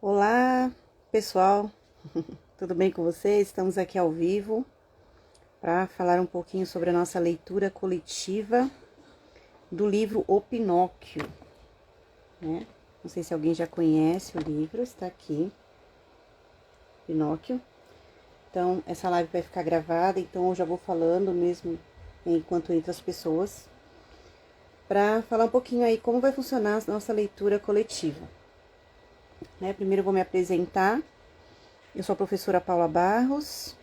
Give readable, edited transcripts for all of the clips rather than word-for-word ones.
Olá, pessoal, tudo bem com vocês? Estamos aqui ao vivo para falar um pouquinho sobre a nossa leitura coletiva do livro O Pinóquio, né? Não sei se alguém já conhece o livro, está aqui, Pinóquio. Então, essa live vai ficar gravada, então eu já vou falando mesmo enquanto entra as pessoas, para falar um pouquinho aí como vai funcionar a nossa leitura coletiva. Primeiro eu vou me apresentar. Eu sou a professora Paula Barros,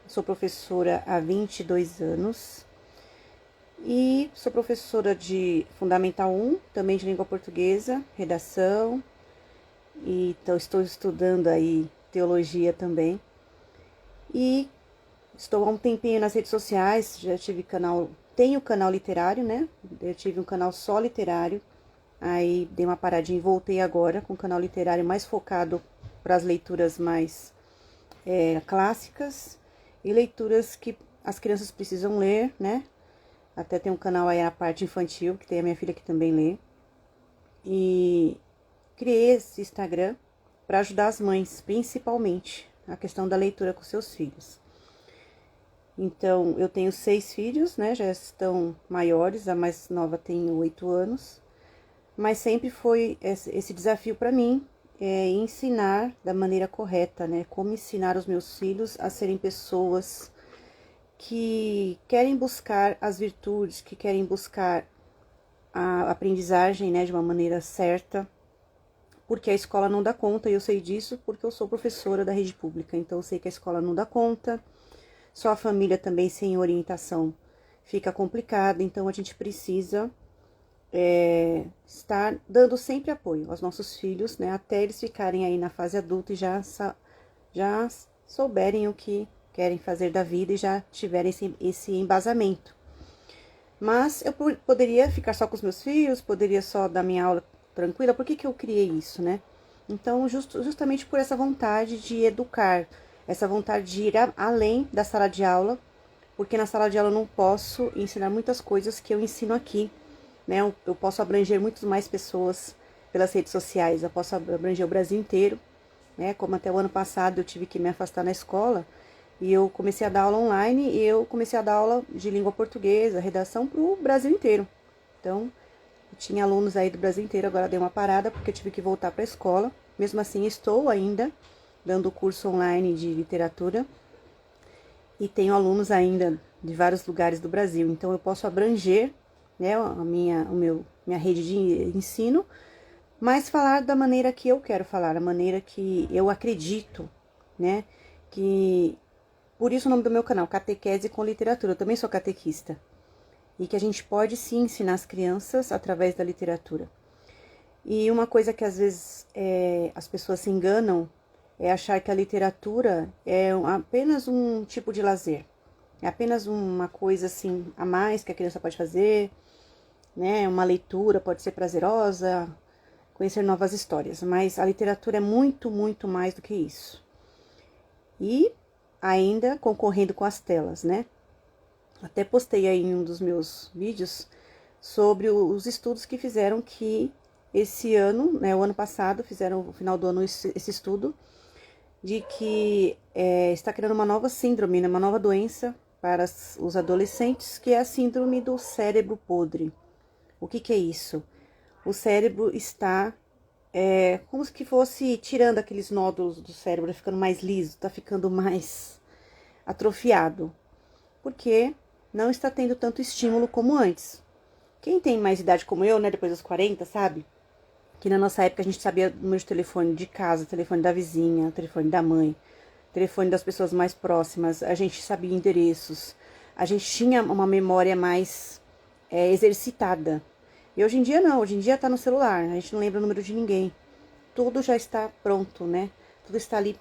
sou professora há 22 anos e sou professora de Fundamental 1, também de língua portuguesa, redação, e então estou estudando aí teologia também. E estou há um tempinho nas redes sociais, já tive tenho canal literário, né? Eu tive um canal só literário, aí dei uma paradinha e voltei agora com um canal literário mais focado para as leituras mais clássicas e leituras que as crianças precisam ler, né? Até tem um canal aí na parte infantil, que tem a minha filha que também lê. E criei esse Instagram para ajudar as mães, principalmente, a questão da leitura com seus filhos. Então, eu tenho 6 filhos, né? Já estão maiores, a mais nova tem 8 anos. Mas sempre foi esse desafio para mim, ensinar da maneira correta, né? Como ensinar os meus filhos a serem pessoas que querem buscar as virtudes, que querem buscar a aprendizagem, né? De uma maneira certa, porque a escola não dá conta, e eu sei disso porque eu sou professora da rede pública, então eu sei que a escola não dá conta, só a família também sem orientação fica complicado, então a gente precisa estar dando sempre apoio aos nossos filhos, né, até eles ficarem aí na fase adulta e já souberem o que querem fazer da vida e já tiverem esse embasamento. Mas eu poderia ficar só com os meus filhos, poderia só dar minha aula tranquila. Por que eu criei isso, né? Então, justamente por essa vontade de educar, essa vontade de ir além da sala de aula, porque na sala de aula eu não posso ensinar muitas coisas que eu ensino aqui, né? Eu posso abranger muitas mais pessoas pelas redes sociais, eu posso abranger o Brasil inteiro, né? Como até o ano passado eu tive que me afastar na escola e eu comecei a dar aula online e eu comecei a dar aula de língua portuguesa, redação para o Brasil inteiro. Então, eu tinha alunos aí do Brasil inteiro, agora dei uma parada porque eu tive que voltar para a escola. Mesmo assim, estou ainda dando curso online de literatura e tenho alunos ainda de vários lugares do Brasil. Então, eu posso abranger, né, minha rede de ensino, mas falar da maneira que eu quero falar, da maneira que eu acredito, né? Por isso o nome do meu canal, Catequese com Literatura. Eu também sou catequista. E que a gente pode sim ensinar as crianças através da literatura. E uma coisa que às vezes as pessoas se enganam é achar que a literatura é apenas um tipo de lazer. É apenas uma coisa assim a mais que a criança pode fazer, né? Uma leitura pode ser prazerosa, conhecer novas histórias, mas a literatura é muito, muito mais do que isso. E ainda concorrendo com as telas, né? Até postei aí em um dos meus vídeos sobre os estudos que fizeram que esse ano, né, o ano passado, fizeram no final do ano esse estudo, de que está criando uma nova síndrome, né, uma nova doença para os adolescentes, que é a síndrome do cérebro podre. O que é isso? O cérebro está como se fosse tirando aqueles nódulos do cérebro, ficando mais liso, está ficando mais atrofiado, porque não está tendo tanto estímulo como antes. Quem tem mais idade como eu, né, depois dos 40, sabe? Que na nossa época a gente sabia o número de telefone de casa, telefone da vizinha, telefone da mãe, telefone das pessoas mais próximas, a gente sabia endereços, a gente tinha uma memória mais exercitada. E hoje em dia não, hoje em dia tá no celular, a gente não lembra o número de ninguém. Tudo já está pronto, né? Tudo está ali,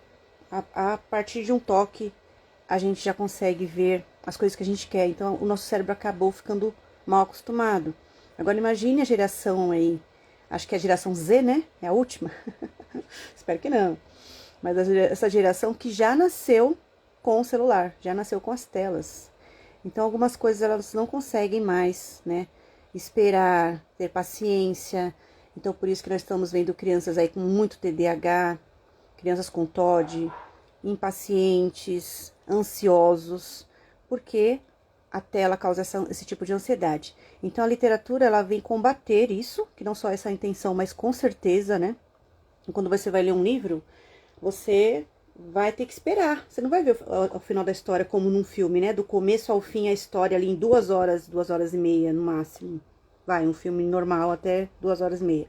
a partir de um toque, a gente já consegue ver as coisas que a gente quer. Então, o nosso cérebro acabou ficando mal acostumado. Agora, imagine a geração aí, acho que é a geração Z, né? É a última. Espero que não. Mas essa geração que já nasceu com o celular, já nasceu com as telas. Então, algumas coisas elas não conseguem mais, né? Esperar, ter paciência. Então, por isso que nós estamos vendo crianças aí com muito TDAH, crianças com TOD, impacientes, ansiosos, porque a tela causa esse tipo de ansiedade. Então, a literatura, ela vem combater isso, que não só essa intenção, mas com certeza, né? Quando você vai ler um livro, você vai ter que esperar. Você não vai ver o final da história como num filme, né? Do começo ao fim, a história ali em 2 horas e meia, no máximo. Vai, um filme normal até 2 horas e meia.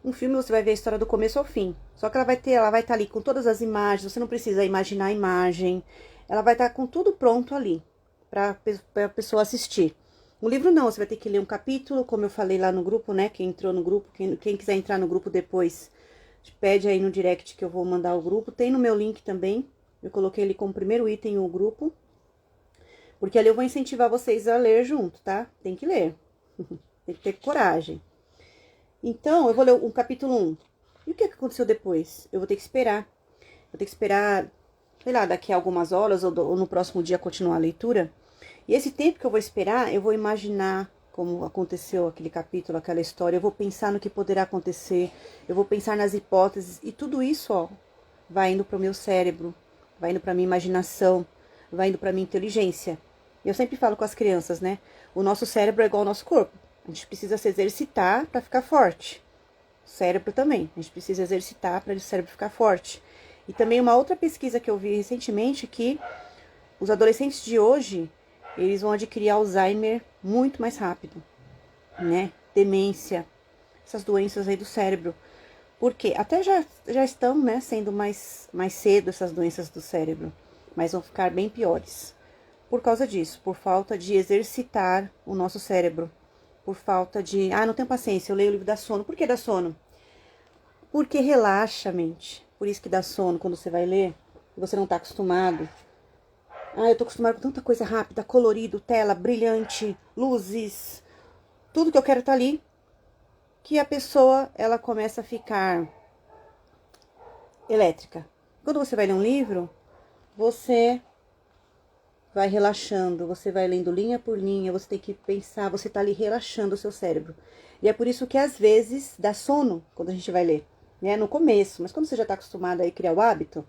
Um filme você vai ver a história do começo ao fim. Só que ela vai estar ali com todas as imagens, você não precisa imaginar a imagem. Ela vai estar com tudo pronto ali, para a pessoa assistir. O livro não, você vai ter que ler um capítulo, como eu falei lá no grupo, né? Quem entrou no grupo, quem quiser entrar no grupo depois, pede aí no direct que eu vou mandar o grupo. Tem no meu link também, eu coloquei ele como primeiro item o grupo. Porque ali eu vou incentivar vocês a ler junto, tá? Tem que ler, tem que ter coragem. Então, eu vou ler o capítulo 1. E o que aconteceu depois? Eu vou ter que esperar. Vou ter que esperar, sei lá, daqui a algumas horas ou no próximo dia continuar a leitura. E esse tempo que eu vou esperar, eu vou imaginar como aconteceu aquele capítulo, aquela história. Eu vou pensar no que poderá acontecer. Eu vou pensar nas hipóteses. E tudo isso, ó, vai indo para o meu cérebro, vai indo para minha imaginação, vai indo para minha inteligência. Eu sempre falo com as crianças, né? O nosso cérebro é igual ao nosso corpo. A gente precisa se exercitar para ficar forte. O cérebro também. A gente precisa exercitar para o cérebro ficar forte. E também uma outra pesquisa que eu vi recentemente que os adolescentes de hoje, eles vão adquirir Alzheimer muito mais rápido, né? Demência, essas doenças aí do cérebro. Porque até já estão, né, sendo mais cedo essas doenças do cérebro, mas vão ficar bem piores. Por causa disso, por falta de exercitar o nosso cérebro. Por falta de... não tenho paciência, eu leio o livro dá sono. Por que dá sono? Porque relaxa a mente. Por isso que dá sono quando você vai ler e você não tá acostumado. Eu tô acostumado com tanta coisa rápida, colorido, tela, brilhante, luzes. Tudo que eu quero tá ali. Que a pessoa, ela começa a ficar elétrica. Quando você vai ler um livro, você vai relaxando, você vai lendo linha por linha, você tem que pensar, você tá ali relaxando o seu cérebro. E é por isso que às vezes dá sono quando a gente vai ler, né? No começo, mas quando você já tá acostumado a criar o hábito,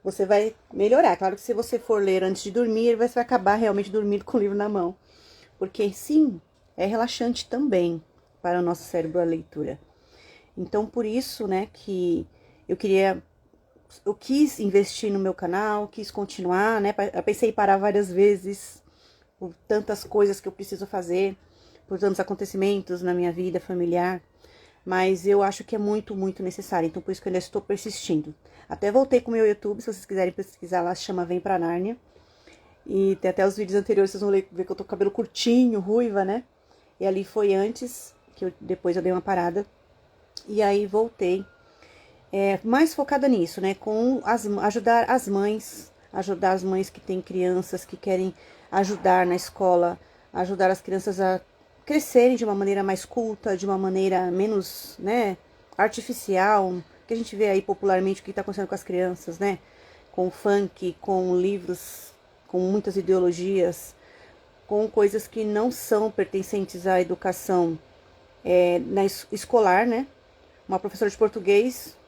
você vai melhorar. Claro que se você for ler antes de dormir, você vai acabar realmente dormindo com o livro na mão. Porque sim, é relaxante também para o nosso cérebro a leitura. Então, por isso, né, que eu quis investir no meu canal, quis continuar, né? Eu pensei em parar várias vezes por tantas coisas que eu preciso fazer, por tantos acontecimentos na minha vida familiar, mas eu acho que é muito, muito necessário, então por isso que eu ainda estou persistindo. Até voltei com o meu YouTube, se vocês quiserem pesquisar lá, se chama Vem Pra Nárnia, e tem até os vídeos anteriores, vocês vão ver que eu tô com cabelo curtinho, ruiva, né? E ali foi antes, depois eu dei uma parada, e aí voltei. Mais focada nisso, né? Com ajudar as mães que têm crianças que querem ajudar na escola, ajudar as crianças a crescerem de uma maneira mais culta, de uma maneira menos, né, artificial, que a gente vê aí popularmente o que está acontecendo com as crianças, né? Com funk, com livros, com muitas ideologias, com coisas que não são pertencentes à educação escolar, né? Uma professora de português,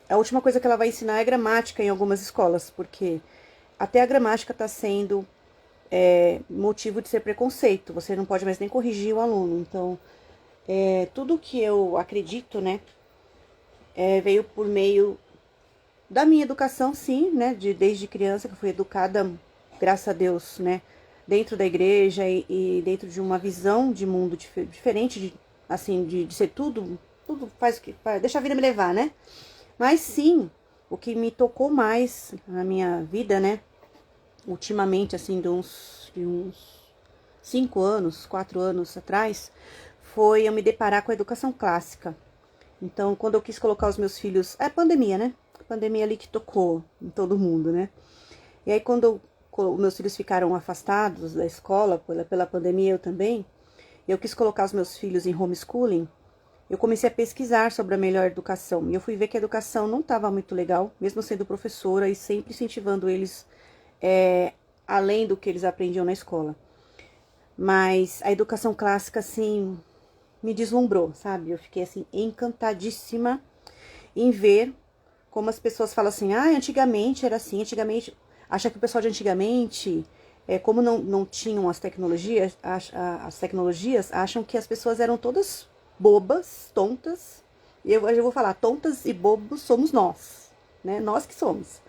a última coisa que ela vai ensinar é gramática em algumas escolas, porque até a gramática está sendo motivo de ser preconceito. Você não pode mais nem corrigir o aluno. Então, tudo que eu acredito, né, veio por meio da minha educação, sim, né, desde criança, que eu fui educada, graças a Deus, né, dentro da igreja e dentro de uma visão de mundo diferente, de ser tudo faz o que faz, deixa a vida me levar, né? Mas sim, o que me tocou mais na minha vida, né, ultimamente, assim, de uns 5 anos, 4 anos atrás, foi eu me deparar com a educação clássica. Então, quando eu quis colocar os meus filhos... É a pandemia, né? A pandemia ali que tocou em todo mundo, né? E aí, quando meus filhos ficaram afastados da escola, pela pandemia, eu também, eu quis colocar os meus filhos em homeschooling. Eu comecei a pesquisar sobre a melhor educação. E eu fui ver que a educação não estava muito legal, mesmo sendo professora e sempre incentivando eles além do que eles aprendiam na escola. Mas a educação clássica, assim, me deslumbrou, sabe? Eu fiquei, assim, encantadíssima em ver como as pessoas falam assim, ah, antigamente era assim, antigamente, acha que o pessoal de antigamente, como não tinham as tecnologias, acham que as pessoas eram todas bobas, tontas, e eu vou falar, tontas e bobos somos nós, né, nós que somos.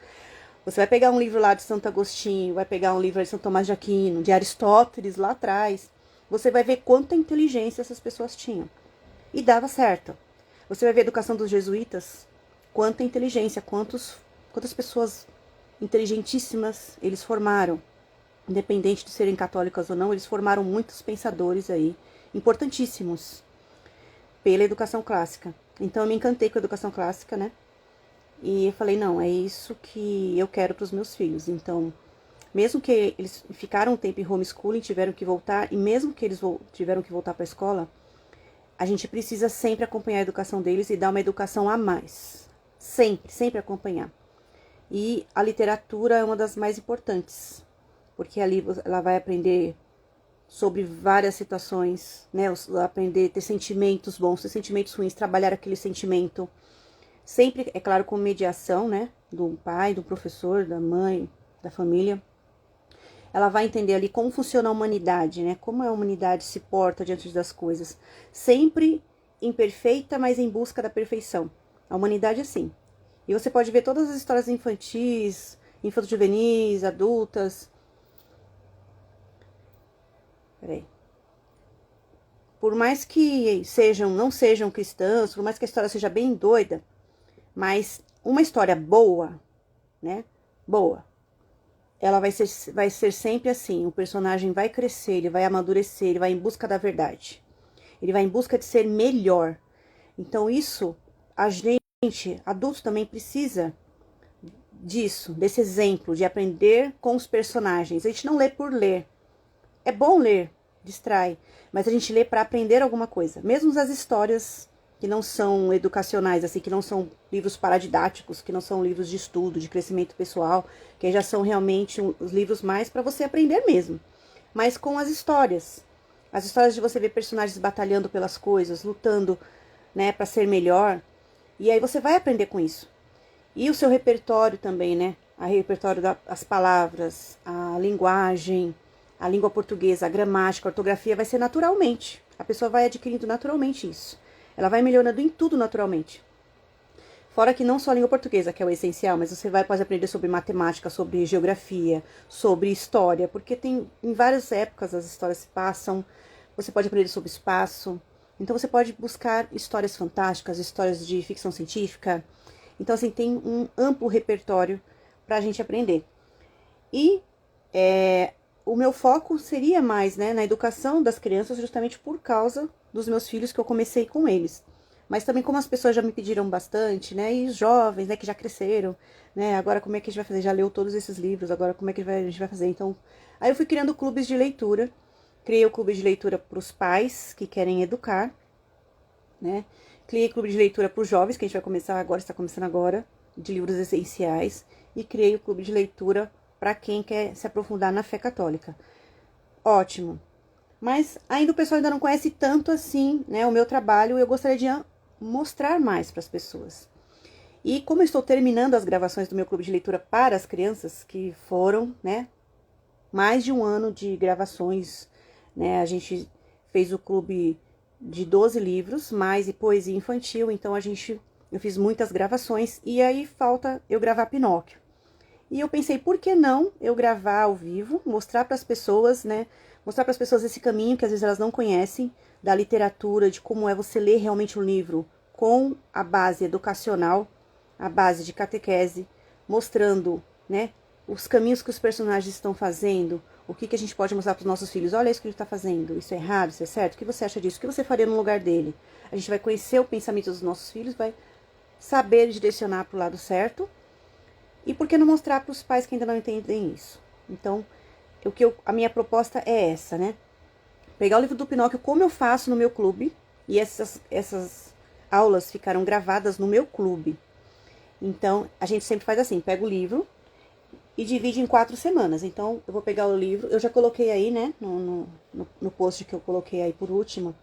Você vai pegar um livro lá de Santo Agostinho, vai pegar um livro de São Tomás de Aquino, de Aristóteles lá atrás, você vai ver quanta inteligência essas pessoas tinham. E dava certo. Você vai ver a educação dos jesuítas, quanta inteligência, quantas pessoas inteligentíssimas eles formaram. Independente de serem católicas ou não, eles formaram muitos pensadores aí, importantíssimos, pela educação clássica. Então eu me encantei com a educação clássica, né? E eu falei, não, é isso que eu quero para os meus filhos. Então, mesmo que eles ficaram um tempo em homeschooling, tiveram que voltar, e mesmo que eles tiveram que voltar para a escola, a gente precisa sempre acompanhar a educação deles e dar uma educação a mais. Sempre, sempre acompanhar. E a literatura é uma das mais importantes, porque ali ela vai aprender sobre várias situações, né? Aprender a ter sentimentos bons, ter sentimentos ruins, trabalhar aquele sentimento. Sempre, é claro, com mediação, né? Do pai, do professor, da mãe, da família. Ela vai entender ali como funciona a humanidade, né? Como a humanidade se porta diante das coisas. Sempre imperfeita, mas em busca da perfeição. A humanidade é assim. E você pode ver todas as histórias infantis, infanto-juvenis, adultas. Peraí. Por mais que não sejam cristãs, por mais que a história seja bem doida, mas uma história boa, né? Boa. Ela vai ser sempre assim. O personagem vai crescer, ele vai amadurecer, ele vai em busca da verdade. Ele vai em busca de ser melhor. Então isso, a gente, adulto também precisa disso, desse exemplo, de aprender com os personagens. A gente não lê por ler. É bom ler, distrai, mas a gente lê para aprender alguma coisa. Mesmo as histórias que não são educacionais, assim, que não são livros paradidáticos, que não são livros de estudo, de crescimento pessoal, que já são realmente os livros mais para você aprender mesmo. Mas com as histórias de você ver personagens batalhando pelas coisas, lutando, né, para ser melhor, e aí você vai aprender com isso. E o seu repertório também, né? O repertório das palavras, a linguagem, a língua portuguesa, a gramática, a ortografia vai ser naturalmente. A pessoa vai adquirindo naturalmente isso. Ela vai melhorando em tudo naturalmente. Fora que não só a língua portuguesa, que é o essencial, mas você pode aprender sobre matemática, sobre geografia, sobre história, porque tem em várias épocas as histórias se passam. Você pode aprender sobre espaço. Então você pode buscar histórias fantásticas, histórias de ficção científica. Então assim, tem um amplo repertório para a gente aprender. E o meu foco seria mais, né, na educação das crianças, justamente por causa dos meus filhos, que eu comecei com eles. Mas também como as pessoas já me pediram bastante, né, e os jovens, né, que já cresceram, né, agora como é que a gente vai fazer? Já leu todos esses livros, agora como é que a gente vai fazer? Então, aí eu fui criando clubes de leitura, criei o clube de leitura para os pais que querem educar, né, criei clube de leitura para os jovens, que a gente vai começar agora, está começando agora, de livros essenciais, e criei o clube de leitura para quem quer se aprofundar na fé católica. Ótimo. Mas ainda o pessoal ainda não conhece tanto assim, né, o meu trabalho, eu gostaria de mostrar mais para as pessoas. E como eu estou terminando as gravações do meu clube de leitura para as crianças, que foram, né, mais de um ano de gravações, né, a gente fez o clube de 12 livros, mais poesia infantil, então eu fiz muitas gravações, e aí falta eu gravar Pinóquio. E eu pensei, por que não eu gravar ao vivo, mostrar para as pessoas, né? Mostrar para as pessoas esse caminho que às vezes elas não conhecem, da literatura, de como é você ler realmente um livro com a base educacional, a base de catequese, mostrando, né, os caminhos que os personagens estão fazendo, o que a gente pode mostrar para os nossos filhos. Olha isso que ele está fazendo, isso é errado, isso é certo, o que você acha disso? O que você faria no lugar dele? A gente vai conhecer o pensamento dos nossos filhos, vai saber direcionar para o lado certo. E por que não mostrar para os pais que ainda não entendem isso? Então, a minha proposta é essa, né? Pegar o livro do Pinóquio, como eu faço no meu clube, e essas aulas ficaram gravadas no meu clube. Então, a gente sempre faz assim, pega o livro e divide em 4 semanas. Então, eu vou pegar o livro, eu já coloquei aí, né, no post que eu coloquei aí por último,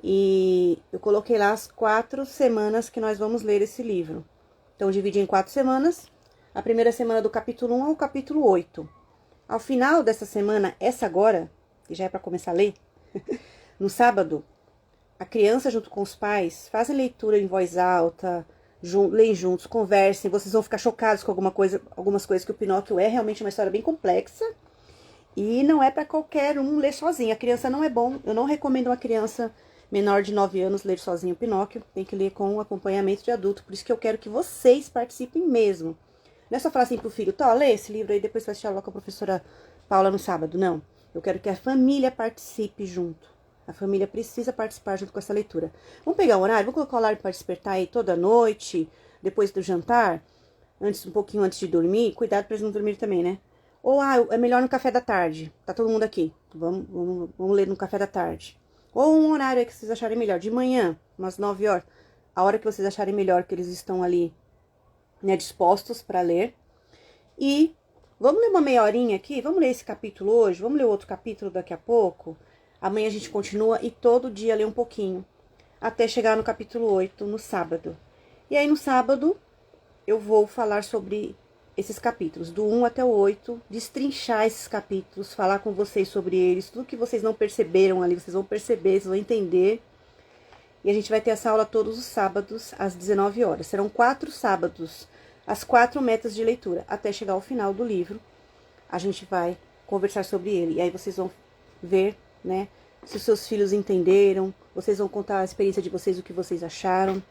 e eu coloquei lá as 4 semanas que nós vamos ler esse livro. Então, divide em 4 semanas. A primeira semana do capítulo 1 ao capítulo 8. Ao final dessa semana, essa agora, que já é para começar a ler, no sábado, a criança junto com os pais fazem leitura em voz alta, leem juntos, conversem. Vocês vão ficar chocados com algumas coisas, que o Pinóquio é realmente uma história bem complexa. E não é para qualquer um ler sozinho. A criança não é bom. Eu não recomendo uma criança menor de 9 anos ler sozinho o Pinóquio. Tem que ler com acompanhamento de adulto. Por isso que eu quero que vocês participem mesmo. Não é só falar assim pro filho, tá, lê esse livro aí, depois vai assistir aula com a professora Paula no sábado. Não. Eu quero que a família participe junto. A família precisa participar junto com essa leitura. Vamos pegar um horário? Vamos colocar o alarme para despertar aí toda noite, depois do jantar, um pouquinho antes de dormir. Cuidado para eles não dormirem também, né? Ou, é melhor no café da tarde. Tá todo mundo aqui. Vamos ler no café da tarde. Ou um horário aí que vocês acharem melhor. De manhã, umas 9 horas. A hora que vocês acharem melhor, que eles estão ali, né, dispostos para ler. E vamos ler uma meia horinha aqui? Vamos ler esse capítulo hoje? Vamos ler o outro capítulo daqui a pouco? Amanhã a gente continua e todo dia lê um pouquinho. Até chegar no capítulo 8, no sábado. E aí, no sábado, eu vou falar sobre esses capítulos, do 1 até o 8, destrinchar esses capítulos, falar com vocês sobre eles, tudo que vocês não perceberam ali, vocês vão perceber, vocês vão entender. E a gente vai ter essa aula todos os sábados, às 19 horas. Serão 4 sábados, as 4 metas de leitura, até chegar ao final do livro. A gente vai conversar sobre ele. E aí vocês vão ver, né, se os seus filhos entenderam, vocês vão contar a experiência de vocês, o que vocês acharam.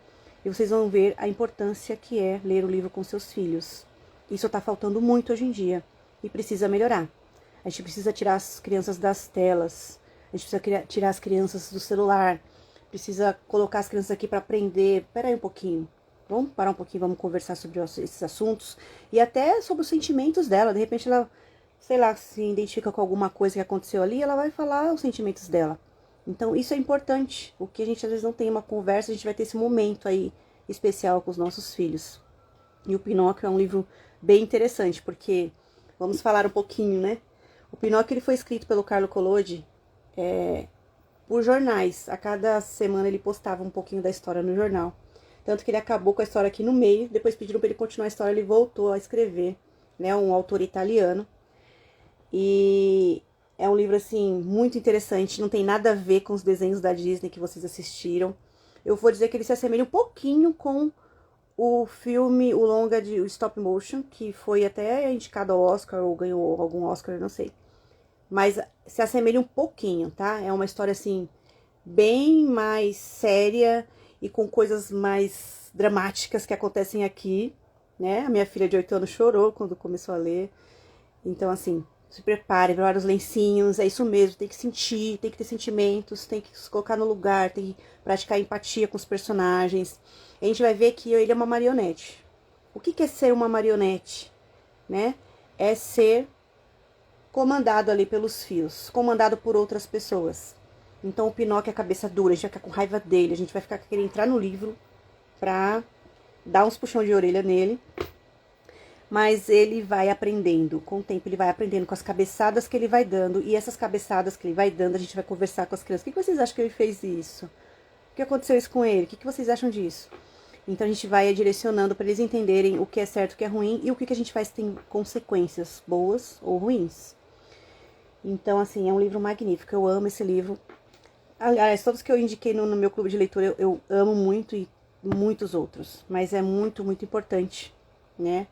E vocês vão ver a importância que é ler o livro com seus filhos. Isso tá faltando muito hoje em dia e precisa melhorar. A gente precisa tirar as crianças das telas, a gente precisa tirar as crianças do celular, precisa colocar as crianças aqui para aprender. Pera aí um pouquinho, vamos parar um pouquinho, vamos conversar sobre esses assuntos e até sobre os sentimentos dela. De repente ela, sei lá, se identifica com alguma coisa que aconteceu ali, ela vai falar os sentimentos dela. Então isso é importante, o que a gente às vezes não tem uma conversa, a gente vai ter esse momento aí especial com os nossos filhos. E o Pinóquio é um livro bem interessante, porque, vamos falar um pouquinho, né? O Pinóquio ele foi escrito pelo Carlo Collodi por jornais. A cada semana ele postava um pouquinho da história no jornal. Tanto que ele acabou com a história aqui no meio, depois pediram para ele continuar a história, ele voltou a escrever, né? Um autor italiano. E é um livro, assim, muito interessante, não tem nada a ver com os desenhos da Disney que vocês assistiram. Eu vou dizer que ele se assemelha um pouquinho com o filme, o longa de stop motion, que foi até indicado ao Oscar, ou ganhou algum Oscar, não sei. Mas se assemelha um pouquinho, tá? É uma história, assim, bem mais séria e com coisas mais dramáticas que acontecem aqui, né? A minha filha de 8 anos chorou quando começou a ler. Então, assim, se prepare, prepare os lencinhos, é isso mesmo, tem que sentir, tem que ter sentimentos, tem que se colocar no lugar, tem que praticar empatia com os personagens. A gente vai ver que ele é uma marionete. O que é ser uma marionete, né? É ser comandado ali pelos fios, comandado por outras pessoas. Então o Pinóquio é cabeça dura, a gente vai ficar com raiva dele, a gente vai ficar querendo entrar no livro pra dar uns puxão de orelha nele. Mas ele vai aprendendo, com o tempo ele vai aprendendo com as cabeçadas que ele vai dando. E essas cabeçadas que ele vai dando, a gente vai conversar com as crianças. O que vocês acham que ele fez isso? O que aconteceu isso com ele? O que vocês acham disso? Então a gente vai direcionando para eles entenderem o que é certo, o que é ruim. E o que a gente faz tem consequências boas ou ruins. Então, assim, é um livro magnífico. Eu amo esse livro. Aliás, todos que eu indiquei no meu clube de leitura, eu amo muito e muitos outros. Mas é muito, muito importante, né?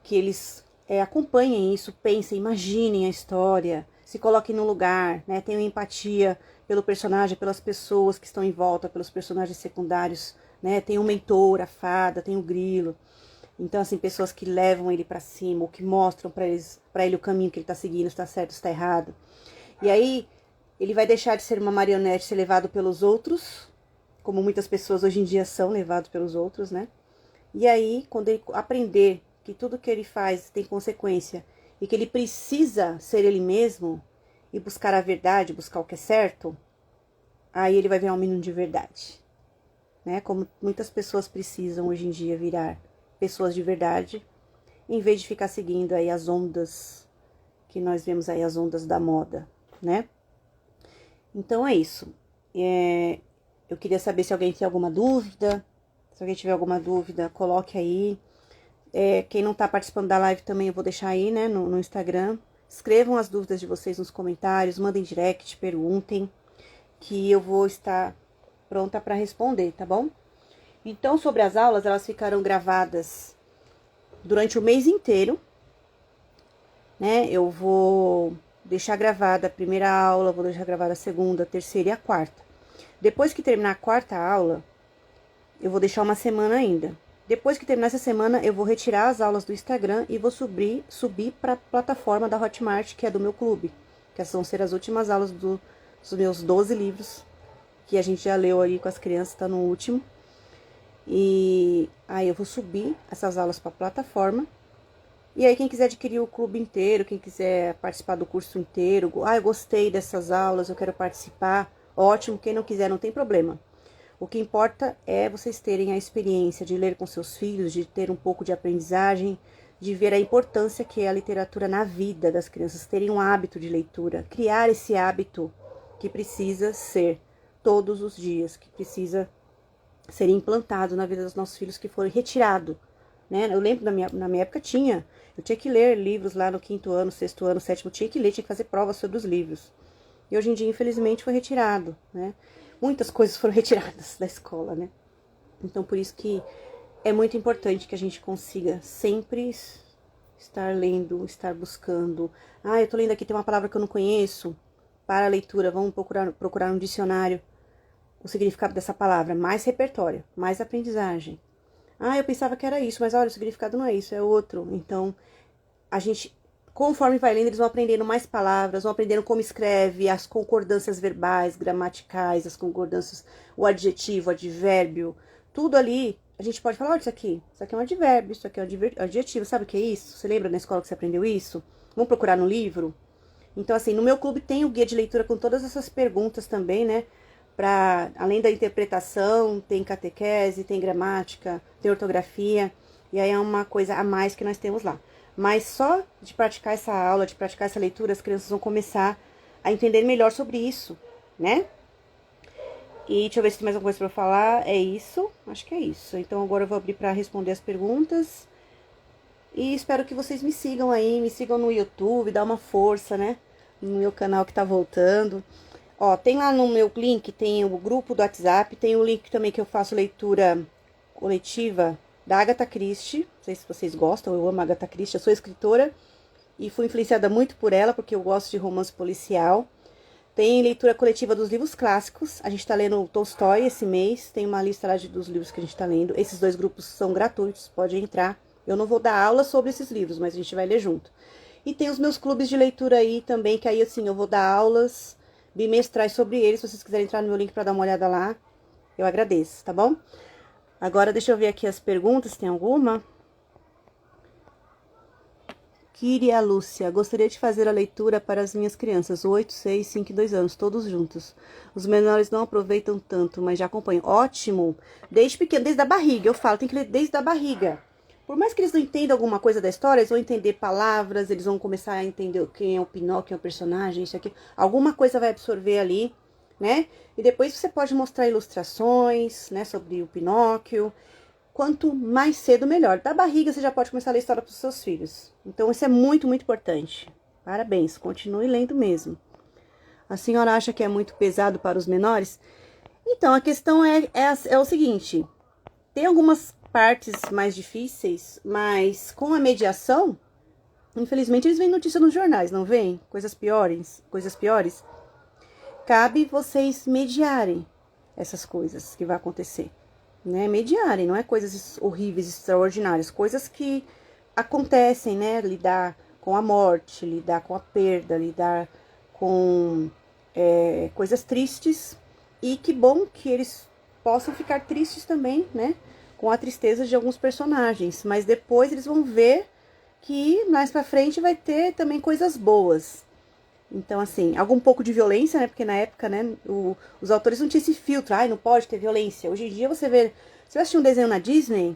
Que eles acompanhem isso, pensem, imaginem a história, se coloquem no lugar, né? Tenham empatia pelo personagem, pelas pessoas que estão em volta, pelos personagens secundários, né? Tem o mentor, a fada, tem o grilo. Então, assim, pessoas que levam ele pra cima, ou que mostram pra ele o caminho que ele tá seguindo, se tá certo, se tá errado. E aí, ele vai deixar de ser uma marionete, ser levado pelos outros, como muitas pessoas hoje em dia são levados pelos outros, né? E aí, quando ele aprender que tudo que ele faz tem consequência e que ele precisa ser ele mesmo e buscar a verdade, buscar o que é certo, aí ele vai virar um menino de verdade, né? Como muitas pessoas precisam hoje em dia virar pessoas de verdade, em vez de ficar seguindo aí as ondas que nós vemos aí, as ondas da moda, né? Então é isso. Eu queria saber se alguém tem alguma dúvida, se Se alguém tiver alguma dúvida, coloque aí. Quem não tá participando da live também eu vou deixar aí, né, no Instagram. Escrevam as dúvidas de vocês nos comentários, mandem direct, perguntem, que eu vou estar pronta para responder, tá bom? Então, sobre as aulas, elas ficarão gravadas durante o mês inteiro, né? Eu vou deixar gravada a primeira aula, vou deixar gravada a segunda, a terceira e a quarta. Depois que terminar a quarta aula, eu vou deixar uma semana ainda. Depois que terminar essa semana, eu vou retirar as aulas do Instagram e vou subir para a plataforma da Hotmart, que é do meu clube. Que essas vão ser as últimas aulas dos meus 12 livros, que a gente já leu ali com as crianças, tá no último. E aí eu vou subir essas aulas para a plataforma. E aí quem quiser adquirir o clube inteiro, quem quiser participar do curso inteiro, eu gostei dessas aulas, eu quero participar, ótimo. Quem não quiser, não tem problema. O que importa é vocês terem a experiência de ler com seus filhos, de ter um pouco de aprendizagem, de ver a importância que é a literatura na vida das crianças, terem um hábito de leitura, criar esse hábito que precisa ser todos os dias, que precisa ser implantado na vida dos nossos filhos, que foi retirado, né? Eu lembro na minha época eu tinha que ler livros lá no 5º ano, 6º ano, 7º, tinha que fazer provas sobre os livros. E hoje em dia, infelizmente, foi retirado, né? Muitas coisas foram retiradas da escola, né? Então, por isso que é muito importante que a gente consiga sempre estar lendo, estar buscando. Eu tô lendo aqui, tem uma palavra que eu não conheço. Para a leitura, vamos procurar no dicionário o significado dessa palavra. Mais repertório, mais aprendizagem. Eu pensava que era isso, mas olha, o significado não é isso, é outro. Então, a gente, conforme vai lendo, eles vão aprendendo mais palavras, vão aprendendo como escreve, as concordâncias verbais, gramaticais, as concordâncias, o adjetivo, o advérbio, tudo ali. A gente pode falar, olha, isso aqui é um advérbio, isso aqui é um adjetivo, sabe o que é isso? Você lembra na escola que você aprendeu isso? Vamos procurar no livro? Então, assim, no meu clube tem o guia de leitura com todas essas perguntas também, né? Além da interpretação, tem catequese, tem gramática, tem ortografia, e aí é uma coisa a mais que nós temos lá. Mas só de praticar essa aula, de praticar essa leitura, as crianças vão começar a entender melhor sobre isso, né? E deixa eu ver se tem mais alguma coisa pra falar. É isso? Acho que é isso. Então agora eu vou abrir pra responder as perguntas. E espero que vocês me sigam aí, me sigam no YouTube, dá uma força, né? No meu canal que tá voltando. Ó, tem lá no meu link, tem o grupo do WhatsApp, tem o link também que eu faço leitura coletiva da Agatha Christie. Não sei se vocês gostam, eu amo a Agatha Christie, eu sou escritora e fui influenciada muito por ela, porque eu gosto de romance policial. Tem leitura coletiva dos livros clássicos, a gente tá lendo Tolstói esse mês, tem uma lista lá dos livros que a gente tá lendo. Esses 2 grupos são gratuitos, pode entrar. Eu não vou dar aula sobre esses livros, mas a gente vai ler junto. E tem os meus clubes de leitura aí também, que aí assim, eu vou dar aulas bimestrais sobre eles. Se vocês quiserem entrar no meu link para dar uma olhada lá, eu agradeço, tá bom? Agora deixa eu ver aqui as perguntas, tem alguma? Kíria Lúcia, gostaria de fazer a leitura para as minhas crianças, 8, 6, 5 e 2 anos, todos juntos. Os menores não aproveitam tanto, mas já acompanham. Ótimo! Desde pequeno, desde a barriga, eu falo, tem que ler desde a barriga. Por mais que eles não entendam alguma coisa da história, eles vão entender palavras, eles vão começar a entender quem é o Pinóquio, quem é o personagem, isso aqui. Alguma coisa vai absorver ali, né? E depois você pode mostrar ilustrações, né, sobre o Pinóquio. Quanto mais cedo, melhor. Da barriga, você já pode começar a ler história para os seus filhos. Então, isso é muito, muito importante. Parabéns, continue lendo mesmo. A senhora acha que é muito pesado para os menores? Então, a questão é o seguinte. Tem algumas partes mais difíceis, mas com a mediação, infelizmente, eles veem notícia nos jornais, não vêm? Coisas piores. Cabe vocês mediarem essas coisas que vai acontecer. Né, mediarem, não é coisas horríveis, extraordinárias, coisas que acontecem, né, lidar com a morte, lidar com a perda, lidar com coisas tristes, e que bom que eles possam ficar tristes também, né, com a tristeza de alguns personagens, mas depois eles vão ver que mais pra frente vai ter também coisas boas. Então, assim, algum pouco de violência, né? Porque na época, né, os autores não tinham esse filtro. Não pode ter violência. Hoje em dia, você vai assistir um desenho na Disney,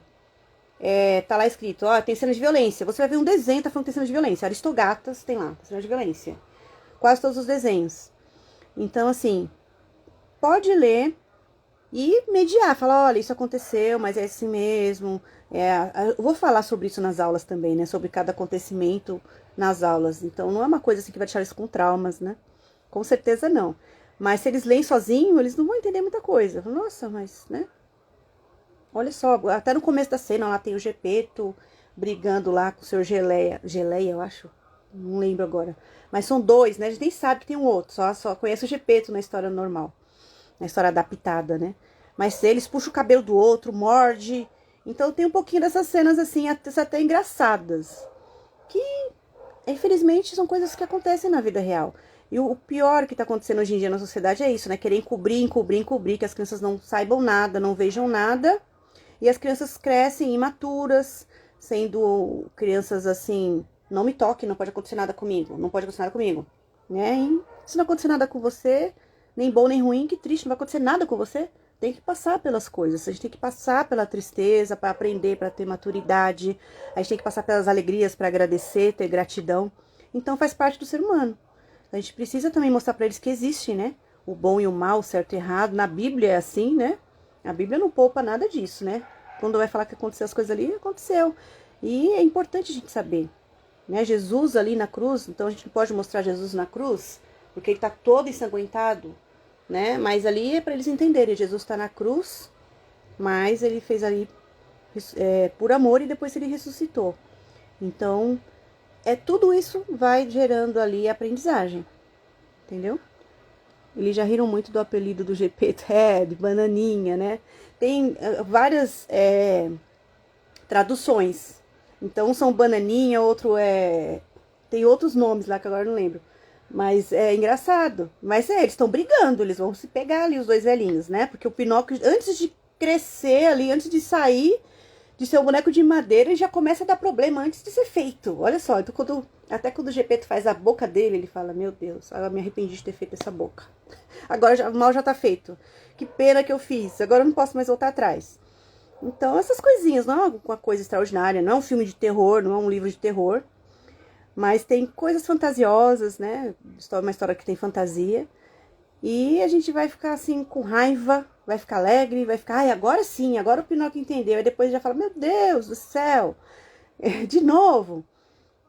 tá lá escrito, ó, tem cena de violência. Você vai ver um desenho, tá falando que tem cena de violência. Aristogatas, tem lá, cena de violência. Quase todos os desenhos. Então, assim, pode ler e mediar, falar, olha, isso aconteceu, mas é assim mesmo. Eu vou falar sobre isso nas aulas também, né? Sobre cada acontecimento nas aulas. Então, não é uma coisa assim que vai deixar eles com traumas, né? Com certeza não. Mas se eles leem sozinho, eles não vão entender muita coisa. Nossa, mas, né? Olha só, até no começo da cena, lá tem o Gepeto brigando lá com o seu Geleia. Geleia, eu acho. Não lembro agora. Mas são dois, né? A gente nem sabe que tem um outro. Só conhece o Gepeto na história normal. Na história adaptada, né? Mas eles puxam o cabelo do outro, morde. Então tem um pouquinho dessas cenas, assim, até engraçadas. Que, infelizmente, são coisas que acontecem na vida real. E o pior que tá acontecendo hoje em dia na sociedade é isso, né? Querer encobrir, que as crianças não saibam nada, não vejam nada. E as crianças crescem imaturas, sendo crianças assim, não me toque, não pode acontecer nada comigo, não pode acontecer nada comigo, né? E se não acontecer nada com você, nem bom nem ruim, que triste, não vai acontecer nada com você. Tem que passar pelas coisas, a gente tem que passar pela tristeza para aprender, para ter maturidade, a gente tem que passar pelas alegrias para agradecer, ter gratidão. Então faz parte do ser humano. A gente precisa também mostrar para eles que existe, né? O bom e o mal, o certo e errado. Na Bíblia é assim, né? A Bíblia não poupa nada disso, né? Quando vai falar que aconteceu as coisas ali, aconteceu. E é importante a gente saber, né? Jesus ali na cruz, então a gente não pode mostrar Jesus na cruz, porque ele tá todo ensanguentado, né? Mas ali é para eles entenderem, Jesus está na cruz, mas ele fez ali por amor e depois ele ressuscitou. Então, tudo isso vai gerando ali aprendizagem, entendeu? Eles já riram muito do apelido do Gepeto, de bananinha, né? Tem várias traduções. Então, são bananinha, outro tem outros nomes lá que agora eu não lembro. Mas é engraçado. Mas eles estão brigando, eles vão se pegar ali, os dois velhinhos, né? Porque o Pinóquio, antes de crescer ali, antes de sair de ser um boneco de madeira, ele já começa a dar problema antes de ser feito. Olha só, então até quando o Gepeto faz a boca dele, ele fala, meu Deus, eu me arrependi de ter feito essa boca. Agora o mal já tá feito. Que pena que eu fiz, agora eu não posso mais voltar atrás. Então, essas coisinhas, não é uma coisa extraordinária, não é um filme de terror, não é um livro de terror, mas tem coisas fantasiosas, né? Uma história que tem fantasia. E a gente vai ficar assim com raiva, vai ficar alegre, vai ficar, ai, agora sim, agora o Pinóquio entendeu. Aí depois já fala, meu Deus do céu, de novo.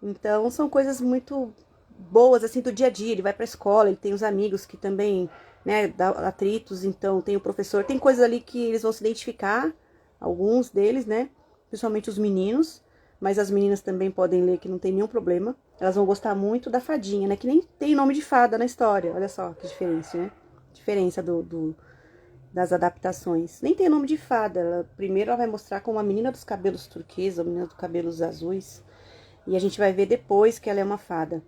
Então são coisas muito boas assim do dia a dia. Ele vai pra escola, ele tem os amigos que também, né, dá atritos, então tem o professor, tem coisas ali que eles vão se identificar, alguns deles, né, principalmente os meninos. Mas as meninas também podem ler, que não tem nenhum problema. Elas vão gostar muito da fadinha, né? Que nem tem nome de fada na história. Olha só que diferença, né? Diferença das adaptações. Nem tem nome de fada. Primeiro ela vai mostrar como a menina dos cabelos turquesa, a menina dos cabelos azuis. E a gente vai ver depois que ela é uma fada.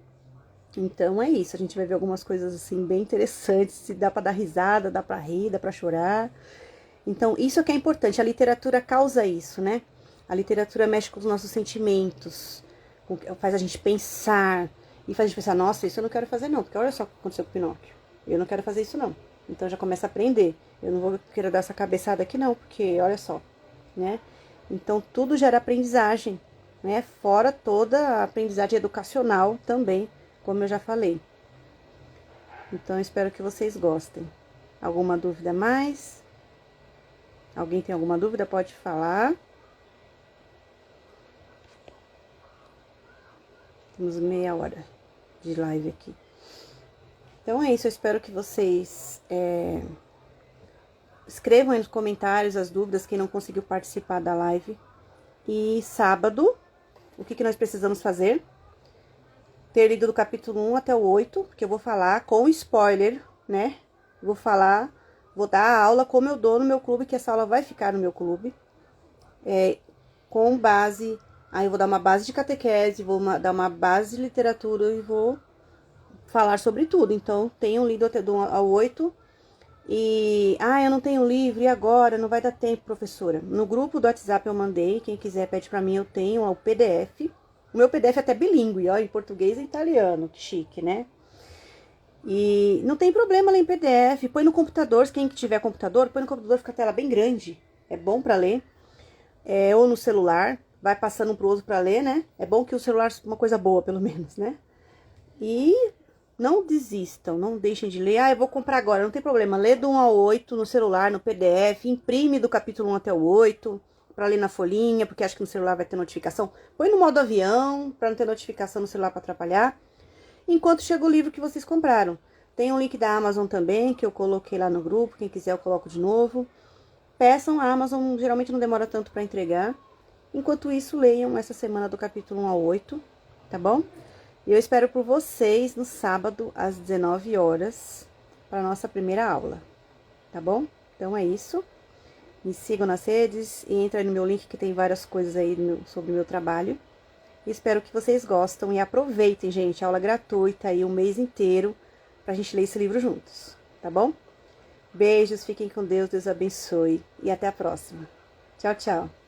Então é isso. A gente vai ver algumas coisas assim bem interessantes. Se dá pra dar risada, dá pra rir, dá pra chorar. Então isso é que é importante. A literatura causa isso, né? A literatura mexe com os nossos sentimentos, faz a gente pensar, e faz a gente pensar, nossa, isso eu não quero fazer não, porque olha só o que aconteceu com o Pinóquio. Eu não quero fazer isso não. Então já começa a aprender. Eu não vou querer dar essa cabeçada aqui não, porque olha só, né? Então tudo gera aprendizagem, né? Fora toda a aprendizagem educacional também, como eu já falei. Então eu espero que vocês gostem. Alguma dúvida mais? Alguém tem alguma dúvida? Pode falar. Temos meia hora de live aqui. Então é isso, eu espero que vocês escrevam aí nos comentários as dúvidas, quem não conseguiu participar da live. E sábado, o que nós precisamos fazer? Ter lido do capítulo 1 até o 8, porque eu vou falar com spoiler, né? Vou dar a aula como eu dou no meu clube, que essa aula vai ficar no meu clube. Com base... Aí eu vou dar uma base de catequese, vou dar uma base de literatura e vou falar sobre tudo. Então, tenham lido até do 1 ao 8. E, eu não tenho livro, e agora? Não vai dar tempo, professora. No grupo do WhatsApp eu mandei, quem quiser pede pra mim, eu tenho o PDF. O meu PDF é até bilíngue, ó, em português e italiano, que chique, né? E não tem problema ler em PDF, põe no computador, quem tiver computador, põe no computador, fica a tela bem grande. É bom pra ler. Ou no celular. Vai passando um pro outro pra ler, né? É bom que o celular é uma coisa boa, pelo menos, né? E não desistam, não deixem de ler. Ah, eu vou comprar agora, não tem problema. Lê do 1 ao 8 no celular, no PDF, imprime do capítulo 1 até o 8, para ler na folhinha, porque acho que no celular vai ter notificação. Põe no modo avião, para não ter notificação no celular para atrapalhar. Enquanto chega o livro que vocês compraram. Tem um link da Amazon também, que eu coloquei lá no grupo, quem quiser eu coloco de novo. Peçam, a Amazon geralmente não demora tanto para entregar. Enquanto isso, leiam essa semana do capítulo 1 ao 8, tá bom? E eu espero por vocês no sábado, às 19 horas, para nossa primeira aula, tá bom? Então é isso. Me sigam nas redes e entrem no meu link que tem várias coisas aí sobre o meu trabalho. Espero que vocês gostem e aproveitem, gente, aula gratuita aí um mês inteiro pra gente ler esse livro juntos, tá bom? Beijos, fiquem com Deus, Deus abençoe e até a próxima. Tchau, tchau.